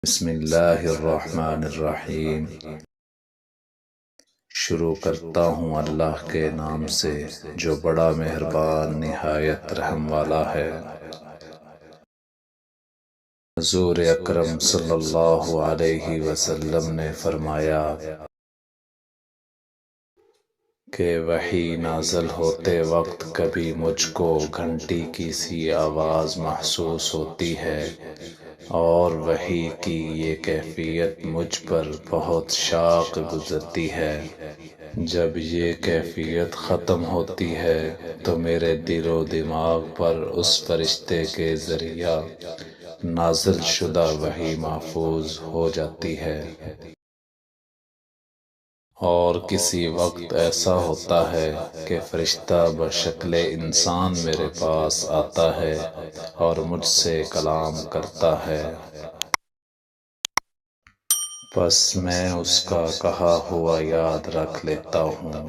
بسم اللہ الرحمن الرحیم۔ شروع کرتا ہوں اللہ کے نام سے جو بڑا مہربان نہایت رحم والا ہے۔ حضور اکرم صلی اللہ علیہ وسلم نے فرمایا کہ وحی نازل ہوتے وقت کبھی مجھ کو گھنٹی کی سی آواز محسوس ہوتی ہے اور وحی کی یہ کیفیت مجھ پر بہت شاق گزرتی ہے۔ جب یہ کیفیت ختم ہوتی ہے تو میرے دل و دماغ پر اس فرشتے کے ذریعہ نازل شدہ وحی محفوظ ہو جاتی ہے، اور کسی وقت ایسا ہوتا ہے کہ فرشتہ بشکل انسان میرے پاس آتا ہے اور مجھ سے کلام کرتا ہے، پس میں اس کا کہا ہوا یاد رکھ لیتا ہوں